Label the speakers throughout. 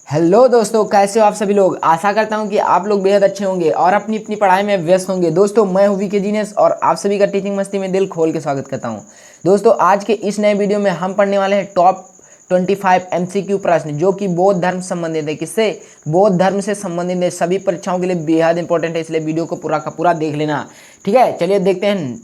Speaker 1: Hello दोस्तों, कैसे हो आप सभी लोग। आशा करता हूं कि आप लोग बेहद अच्छे होंगे और अपनी अपनी पढ़ाई में व्यस्त होंगे। दोस्तों, मैं हूं वीके जीनियस और आप सभी का टीचिंग मस्ती में दिल खोल के स्वागत करता हूं। दोस्तों, आज के इस नए वीडियो में हम पढ़ने वाले हैं टॉप 25 एमसीक्यू प्रश्न जो कि बौद्ध धर्म से संबंधित है। किससे? बौद्ध धर्म से संबंधित है। सभी परीक्षाओं के लिए बेहद इंपॉर्टेंट है, इसलिए वीडियो को पूरा का पूरा देख लेना। ठीक है, चलिए देखते हैं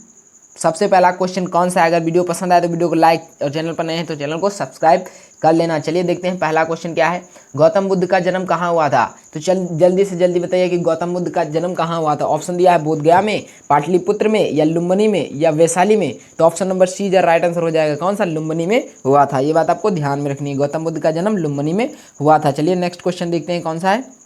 Speaker 1: सबसे पहला क्वेश्चन कौन सा है। अगर वीडियो पसंद आए तो वीडियो को लाइक और चैनल पर नए हैं तो चैनल को सब्सक्राइब कर लेना। चलिए देखते हैं पहला क्वेश्चन क्या है। गौतम बुद्ध का जन्म कहाँ हुआ था? तो चल जल्दी से जल्दी बताइए कि गौतम बुद्ध का जन्म कहाँ हुआ था। ऑप्शन दिया है बोधगया में, पाटलिपुत्र में, या लुम्बिनी में, या वैशाली में। तो ऑप्शन नंबर सी जो राइट आंसर हो जाएगा कौन सा? लुम्बिनी में हुआ था। ये बात आपको ध्यान में रखनी है, गौतम बुद्ध का जन्म लुम्बिनी में हुआ था। चलिए नेक्स्ट क्वेश्चन देखते हैं कौन सा है।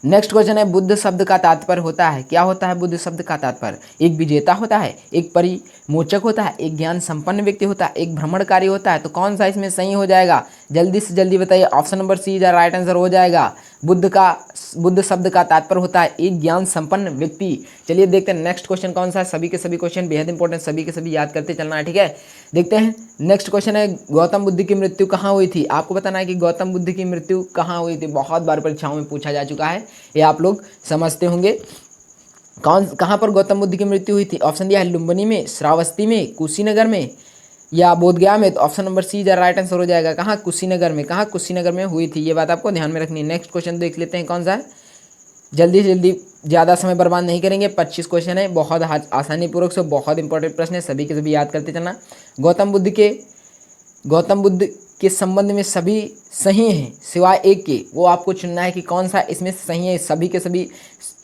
Speaker 1: नेक्स्ट क्वेश्चन है, बुद्ध शब्द का तात्पर्य होता है। क्या होता है बुद्ध शब्द का तात्पर्य? एक विजेता होता है, एक परिमोचक होता है, एक ज्ञान संपन्न व्यक्ति होता है, एक भ्रमणकारी होता है। तो कौन सा इसमें सही हो जाएगा? जल्दी से जल्दी बताइए। Option number C is right answer हो जाएगा। बुद्ध शब्द का तात्पर्य होता है एक ज्ञान संपन्न व्यक्ति। चलिए देखते हैं नेक्स्ट क्वेश्चन कौन सा है। सभी के सभी क्वेश्चन बेहद इंपॉर्टेंट, सभी के सभी याद करते चलना है। ठीक है, देखते हैं नेक्स्ट क्वेश्चन है, गौतम बुद्ध की मृत्यु कहाँ हुई थी? आपको बताना है कि गौतम बुद्ध की मृत्यु कहाँ हुई थी। बहुत बार परीक्षाओं में पूछा जा चुका है, ये आप लोग समझते होंगे। कहाँ पर गौतम बुद्ध की मृत्यु हुई थी? ऑप्शन दिया है लुम्बिनी में, श्रावस्ती में, कुशीनगर में, या बोधगया में। तो option number C is right answer हो जाएगा। कहाँ? कुशीनगर में। कहाँ? कुशीनगर में हुई थी। ये बात आपको ध्यान में रखनी है। नेक्स्ट क्वेश्चन देख लेते हैं कौन सा है। जल्दी से जल्दी, ज़्यादा समय बर्बाद नहीं करेंगे। 25 क्वेश्चन है, बहुत आसानी पूर्वक से, बहुत इंपॉर्टेंट प्रश्न है, सभी के सभी याद करते चलना। गौतम बुद्ध के संबंध में सभी सही हैं सिवाय एक के। वो आपको चुनना है कि कौन सा इसमें सही है। सभी के सभी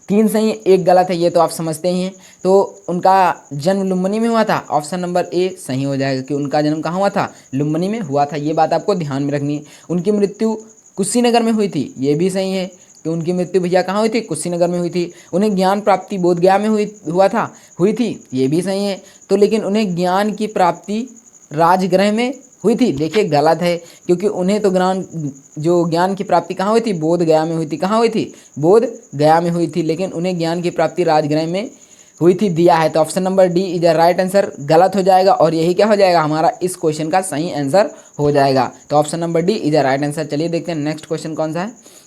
Speaker 1: 3 सही है, एक गलत है, ये तो आप समझते ही हैं। तो उनका जन्म लुम्बिनी में हुआ था। ऑप्शन नंबर ए सही हो जाएगा कि उनका जन्म कहाँ हुआ था? लुम्बिनी में हुआ था। ये बात आपको ध्यान में रखनी है। उनकी मृत्यु कुशीनगर में हुई थी, ये भी सही है कि उनकी मृत्यु भैया कहाँ हुई थी? कुशीनगर में हुई थी। उन्हें ज्ञान प्राप्ति बोधगया में हुई थी, ये भी सही है। तो लेकिन उन्हें ज्ञान की प्राप्ति राजगृह में हुई थी, देखिए गलत है, क्योंकि उन्हें तो ज्ञान की प्राप्ति कहाँ हुई थी? बोधगया में हुई थी। कहाँ हुई थी? बोधगया में हुई थी। लेकिन उन्हें ज्ञान की प्राप्ति राजगृह में हुई थी दिया है। तो option number D is right answer गलत हो जाएगा, और यही क्या हो जाएगा? हमारा इस क्वेश्चन का सही आंसर हो जाएगा। तो option number D is right answer. चलिए देखते हैं नेक्स्ट क्वेश्चन कौन सा है।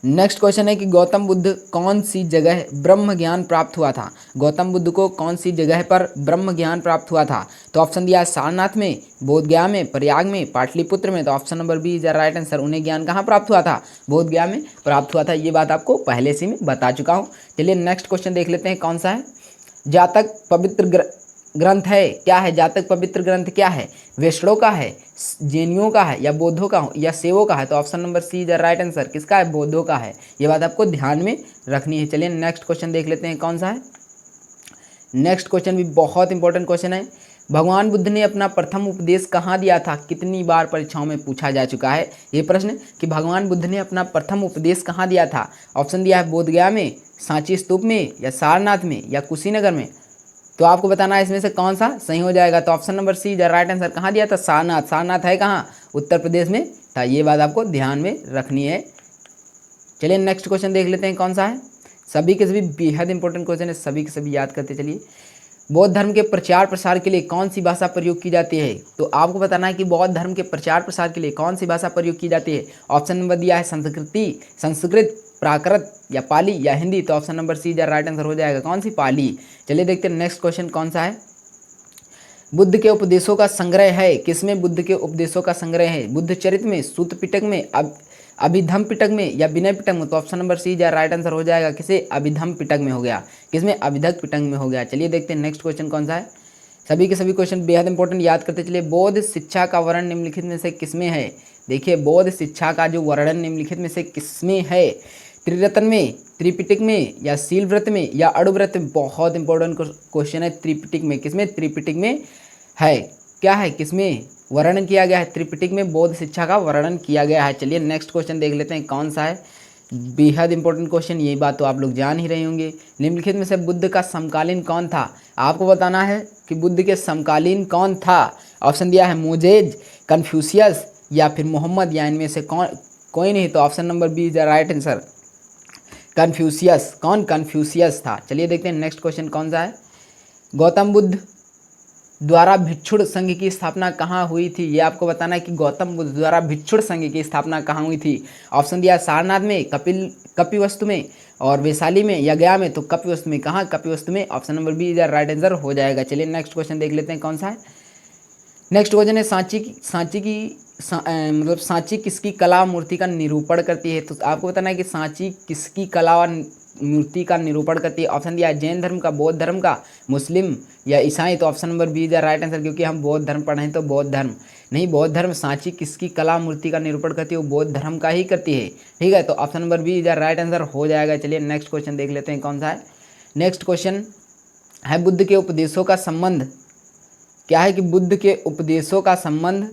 Speaker 1: नेक्स्ट क्वेश्चन है कि गौतम बुद्ध कौन सी जगह ब्रह्म ज्ञान प्राप्त हुआ था? गौतम बुद्ध को कौन सी जगह पर ब्रह्म ज्ञान प्राप्त हुआ था? तो ऑप्शन दिया है सारनाथ में, बोधगया में, प्रयाग में, पाटलिपुत्र में। तो option number B is right answer. उन्हें ज्ञान कहाँ प्राप्त हुआ था? बोधगया में प्राप्त हुआ था। ये बात आपको पहले से मैं बता चुका हूँ। चलिए नेक्स्ट क्वेश्चन देख लेते हैं कौन सा है। जातक पवित्र ग्रंथ है क्या है? जातक पवित्र ग्रंथ क्या है? वैष्णव का है, जैनियों का है, या बौद्धों का, या सेवों का है? तो option number C is right answer. किसका है? बौद्धों का है। ये बात आपको ध्यान में रखनी है। चलिए नेक्स्ट क्वेश्चन देख लेते हैं कौन सा है। नेक्स्ट क्वेश्चन भी बहुत इंपॉर्टेंट क्वेश्चन है। भगवान बुद्ध ने अपना प्रथम उपदेश कहाँ दिया था? कितनी बार परीक्षाओं में पूछा जा चुका है ये प्रश्न कि भगवान बुद्ध ने अपना प्रथम उपदेश कहाँ दिया था। ऑप्शन दिया है बोधगया में, सांची स्तूप में, या सारनाथ में, या कुशीनगर में। तो आपको बताना है इसमें से कौन सा सही हो जाएगा। तो option number see the right answer. कहाँ दिया था? सारनाथ। सारनाथ है कहाँ? उत्तर प्रदेश में था। ये बात आपको ध्यान में रखनी है। चलिए नेक्स्ट क्वेश्चन देख लेते हैं कौन सा है। सभी के सभी बेहद इंपॉर्टेंट क्वेश्चन है, सभी के सभी याद करते चलिए। बौद्ध धर्म के प्रचार प्रसार के लिए कौन सी भाषा प्रयोग की जाती है? तो आपको बताना है कि बौद्ध धर्म के प्रचार प्रसार के लिए कौन सी भाषा प्रयोग की जाती है। ऑप्शन नंबर दिया है संस्कृत, प्राकृत, या पाली, या हिंदी। तो option number C right answer हो जाएगा कौन सी? पाली। चलिए देखते हैं नेक्स्ट क्वेश्चन कौन सा है। बुद्ध के उपदेशों का संग्रह है किसमें? बुद्ध के उपदेशों का संग्रह है बुद्ध चरित में, सूत पिटक में, अभिधम पिटक में, या विनय पिटक में। तो option number C right answer हो जाएगा किसे? अभिधम पिटक में हो गया। किसमें? अभिधक पिटक में हो गया। चलिए देखते हैं नेक्स्ट क्वेश्चन कौन सा है। सभी के सभी क्वेश्चन बेहद इंपॉर्टेंट, याद करते चलिए। बौद्ध शिक्षा का वर्णन निम्नलिखित में से किसमें है? देखिए बौद्ध शिक्षा का जो वर्णन निम्नलिखित में से किसमें है? त्रिरत्न में, त्रिपिटक में, या शील व्रत में, या अणुव्रत में। बहुत इंपॉर्टेंट क्वेश्चन है। त्रिपिटक में। किसमें? त्रिपिटक में है। क्या है? किसमें वर्णन किया गया है? त्रिपिटक में बौद्ध शिक्षा का वर्णन किया गया है। चलिए नेक्स्ट क्वेश्चन देख लेते हैं कौन सा है। बेहद इंपॉर्टेंट क्वेश्चन, यही बात तो आप लोग जान ही रहे होंगे। निम्नलिखित में से बुद्ध का समकालीन कौन था? आपको बताना है कि बुद्ध के समकालीन कौन था। ऑप्शन दिया है मोजेज, कन्फ्यूशियस, या फिर मोहम्मद, या इनमें से कोई नहीं। तो option number B is right answer, Confucius. कौन? कन्फ्यूशियस था। चलिए देखते हैं नेक्स्ट क्वेश्चन कौन सा है। गौतम बुद्ध द्वारा भिक्षुण संघ की स्थापना कहाँ हुई थी? ये आपको बताना है कि गौतम बुद्ध द्वारा भिक्षुण संघ की स्थापना कहाँ हुई थी। ऑप्शन दिया सारनाथ में, कपिवस्तु में और वैशाली में या गया में। तो कपिवस्तु में। कहाँ? कपिवस्तु में। ऑप्शन नंबर बी इधर राइट आंसर हो जाएगा। चलिए नेक्स्ट क्वेश्चन देख लेते हैं कौन सा है। नेक्स्ट क्वेश्चन है मतलब सांची किसकी कला मूर्ति का निरूपण करती है? तो आपको बताना है कि सांची किसकी कला और मूर्ति का निरूपण करती है। ऑप्शन दिया जैन धर्म का, बौद्ध धर्म का, मुस्लिम या ईसाई। तो option number B is the right answer, क्योंकि हम बौद्ध धर्म पढ़े हैं तो बौद्ध धर्म नहीं, बौद्ध धर्म। सांची किसकी कला मूर्ति का निरूपण करती है? वो बौद्ध धर्म का ही करती है। ठीक है, तो option number B is the right answer हो जाएगा। चलिए नेक्स्ट क्वेश्चन देख लेते हैं कौन सा है। नेक्स्ट क्वेश्चन है बुद्ध के उपदेशों का संबंध क्या है? कि बुद्ध के उपदेशों का संबंध,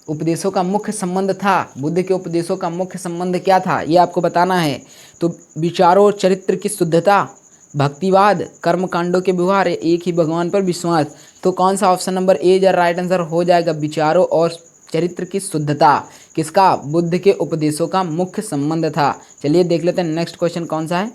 Speaker 1: उपदेशों का मुख्य संबंध था, बुद्ध के उपदेशों का मुख्य संबंध क्या था ये आपको बताना है। तो विचारों और चरित्र की शुद्धता, भक्तिवाद, कर्मकांडों के व्यवहार, एक ही भगवान पर विश्वास। तो कौन सा ऑप्शन नंबर ए या राइट आंसर हो जाएगा? विचारों और चरित्र की शुद्धता किसका? बुद्ध के उपदेशों का मुख्य संबंध था। चलिए देख लेते हैं नेक्स्ट क्वेश्चन कौन सा है।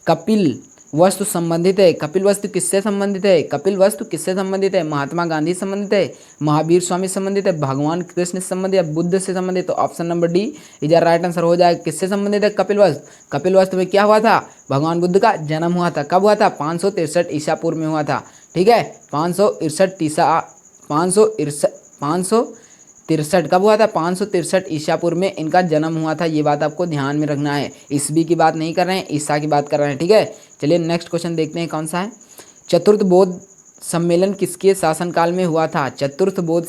Speaker 1: कपिल वस्तु संबंधित है, कपिल वस्तु किससे संबंधित है? कपिल वस्तु किससे संबंधित है? महात्मा गांधी से संबंधित है, महावीर स्वामी से संबंधित है, भगवान कृष्ण से संबंधित है, बुद्ध से संबंधित। तो ऑप्शन नंबर डी इधर राइट आंसर हो जाएगा। किससे संबंधित है कपिल वस्तु? कपिल वस्तु में क्या हुआ था? भगवान बुद्ध का जन्म हुआ था। कब हुआ था? 563 ईसा पूर्व में हुआ था। ठीक है, 563 कब हुआ था? 563 ईसा पूर्व में इनका जन्म हुआ था। ये बात आपको ध्यान में रखना है। ईस्वी की बात नहीं कर रहे हैं, ईसा की बात कर रहे हैं। ठीक है, चलिए नेक्स्ट क्वेश्चन देखते हैं कौन सा है। चतुर्थ बौद्ध सम्मेलन किसके शासनकाल में हुआ था? चतुर्थ बौद्ध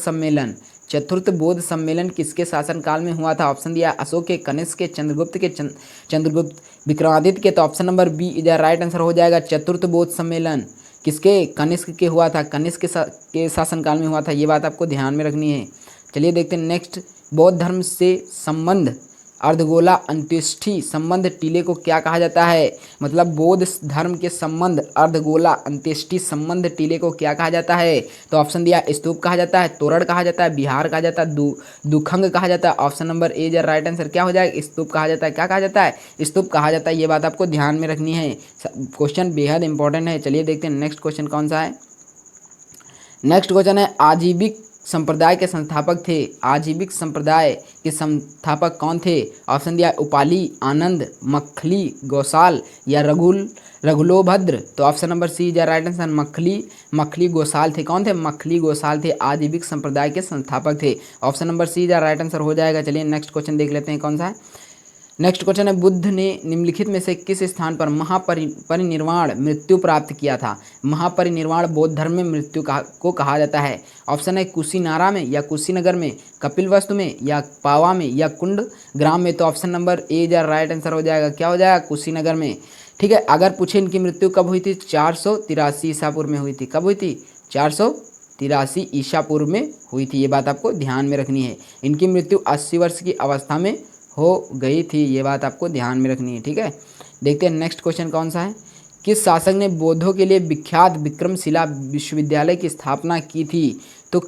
Speaker 1: सम्मेलन किसके शासनकाल में हुआ था? ऑप्शन दिया अशोक के, कनिष्क के, चंद्रगुप्त, विक्रमादित्य के। तो ऑप्शन नंबर बी इधर राइट आंसर हो जाएगा। चतुर्थ बौद्ध सम्मेलन किसके? कनिष्क के हुआ था, कनिष्क के शासनकाल में हुआ था। ये बात आपको ध्यान में रखनी है। चलिए देखते हैं नेक्स्ट। बौद्ध धर्म से संबंध अर्धगोला अंत्येष्टि संबंध टीले को क्या कहा जाता है? मतलब बौद्ध धर्म के संबंध अर्धगोला अंत्येष्टि संबंध टीले को क्या कहा जाता है? तो ऑप्शन दिया स्तूप कहा जाता है, तोरण कहा जाता है, विहार कहा जाता है, दुखंग कहा जाता है। ऑप्शन नंबर ए या राइट आंसर क्या हो जाएगा? स्तूप कहा जाता है। क्या कहा जाता है? स्तूप कहा जाता है। ये बात आपको ध्यान में रखनी है, क्वेश्चन बेहद इंपॉर्टेंट है। चलिए देखते हैं नेक्स्ट क्वेश्चन कौन सा है। नेक्स्ट क्वेश्चन है आजीविक संप्रदाय के संस्थापक थे। आजीविक संप्रदाय के संस्थापक कौन थे? ऑप्शन दिया उपाली, आनंद, मखली, गौसाल या रघुलोभद्र। तो ऑप्शन नंबर सी या राइट आंसर मखली गौसाल थे। कौन थे? मखली गौसाल थे, आजीविक संप्रदाय के संस्थापक थे। ऑप्शन नंबर सी या राइट आंसर हो जाएगा। चलिए नेक्स्ट क्वेश्चन देख लेते हैं कौन सा है। नेक्स्ट क्वेश्चन है बुद्ध ने निम्नलिखित में से किस स्थान पर महापरिनिर्वाण मृत्यु प्राप्त किया था? महापरिनिर्वाण बौद्ध धर्म में मृत्यु को कहा जाता है। ऑप्शन है कुशीनारा में या कुशीनगर में, कपिलवस्तु में या पावा में या कुंड ग्राम में। तो ऑप्शन नंबर ए या राइट आंसर हो जाएगा। क्या हो जाएगा? कुशीनगर में। ठीक है, अगर पूछे इनकी मृत्यु कब हुई थी? 483 ईसा पूर्व में हुई थी। कब हुई थी? 483 ईसा पूर्व में हुई थी। ये बात आपको ध्यान में रखनी है। इनकी मृत्यु 80 वर्ष की अवस्था में हो गई थी। ये बात आपको ध्यान में रखनी है। ठीक है, देखते हैं नेक्स्ट क्वेश्चन कौन सा है। किस शासक ने बौद्धों के लिए विख्यात विक्रमशिला विश्वविद्यालय की स्थापना की थी? तो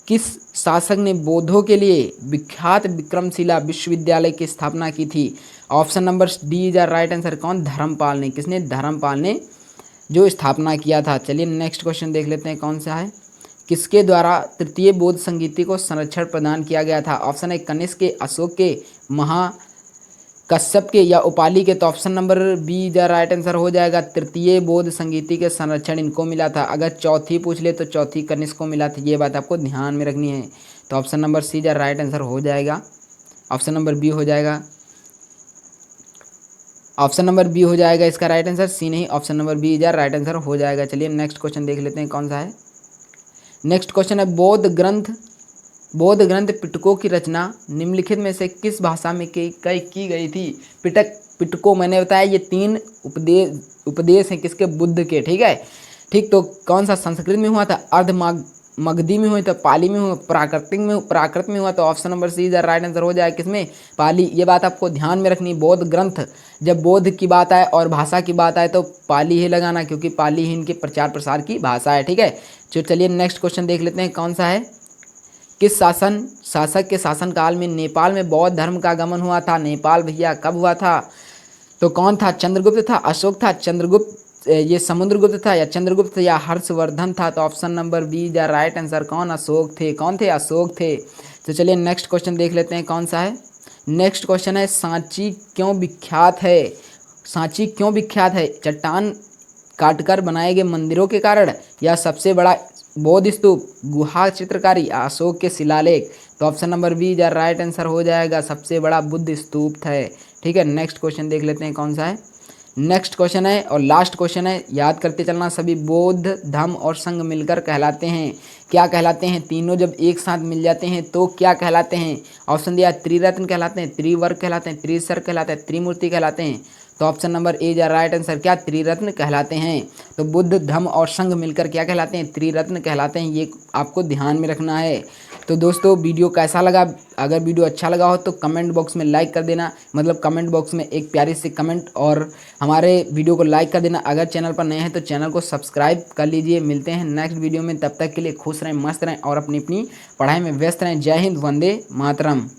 Speaker 1: किस शासक ने बौद्धों के लिए विख्यात विक्रमशिला विश्वविद्यालय की स्थापना की थी? Option number D is right answer. कौन? धर्मपाल ने। किसने? धर्मपाल ने जो स्थापना किया था। चलिए नेक्स्ट क्वेश्चन देख लेते हैं कौन सा है। किसके द्वारा तृतीय बौद्ध संगीति को संरक्षण प्रदान किया गया था? ऑप्शन है कनिष्क के, अशोक के, महाकश्यप के या उपाली के। तो option number be the right answer हो जाएगा। तृतीय बौद्ध संगीति के संरक्षण इनको मिला था। अगर चौथी पूछ ले तो चौथी कनिष्क को मिला था। ये बात आपको ध्यान में रखनी है। तो option number see the right answer हो जाएगा। ऑप्शन नंबर बी हो जाएगा। ऑप्शन नंबर बी हो जाएगा इसका राइट आंसर, सी नहीं। Option number B is right answer हो जाएगा। चलिए नेक्स्ट क्वेश्चन देख लेते हैं कौन सा है। नेक्स्ट क्वेश्चन है बौद्ध ग्रंथ पिटकों की रचना निम्नलिखित में से किस भाषा में की गई थी? पिटको मैंने बताया ये 3 उपदेश हैं किसके? बुद्ध के। ठीक है, ठीक। तो कौन सा? संस्कृत में हुआ था, मगधी में हुआ था, पाली में हुआ, प्राकृत में हुआ। तो option number C is right answer हो जाएगा। किसमें? पाली। ये बात आपको ध्यान में रखनी। बौद्ध ग्रंथ, जब बौद्ध की बात आए और भाषा की बात आए तो पाली ही लगाना, क्योंकि पाली ही इनके प्रचार प्रसार की भाषा है। ठीक है, चलिए नेक्स्ट क्वेश्चन देख लेते हैं कौन सा है। किस शासक के शासनकाल में नेपाल में बौद्ध धर्म का आगमन हुआ था? नेपाल भैया कब हुआ था? तो कौन था? चंद्रगुप्त था, अशोक था, ये समुद्रगुप्त था या चंद्रगुप्त या हर्षवर्धन था? तो option number be the right answer. कौन? अशोक थे। कौन थे? अशोक थे। तो चलिए नेक्स्ट क्वेश्चन देख लेते हैं कौन सा है। नेक्स्ट क्वेश्चन है सांची क्यों विख्यात है? सांची क्यों विख्यात है? चट्टान काटकर बनाए गए मंदिरों के कारण, या सबसे बड़ा बौद्ध स्तूप, गुहा चित्रकारी, अशोक के शिलालेख? तो option number be the right answer हो जाएगा, सबसे बड़ा बुद्ध स्तूप है। ठीक है, नेक्स्ट क्वेश्चन देख लेते हैं कौन सा है। नेक्स्ट क्वेश्चन है और लास्ट क्वेश्चन है, याद करते चलना सभी। बौद्ध धम्म और संघ मिलकर कहलाते हैं, क्या कहलाते हैं? तीनों जब एक साथ मिल जाते हैं तो क्या कहलाते हैं? ऑप्शन दिया, त्रिरत्न कहलाते हैं, त्रिवर्ग कहलाते हैं, त्रिसर कहलाते हैं, त्रिमूर्ति कहलाते हैं। तो option number A is right answer, क्या? त्रिरत्न कहलाते हैं। तो बुद्ध धम्म और संघ मिलकर क्या कहलाते हैं? त्रिरत्न कहलाते हैं। ये आपको ध्यान में रखना है। तो दोस्तों वीडियो कैसा लगा? अगर वीडियो अच्छा लगा हो तो कमेंट बॉक्स में लाइक कर देना, मतलब कमेंट बॉक्स में एक प्यारी सी कमेंट, और हमारे वीडियो को लाइक कर देना। अगर चैनल पर नए हैं तो चैनल को सब्सक्राइब कर लीजिए। मिलते हैं नेक्स्ट वीडियो में, तब तक के लिए खुश रहें, मस्त रहें और अपनी अपनी पढ़ाई में व्यस्त रहें। जय हिंद, वंदे मातरम।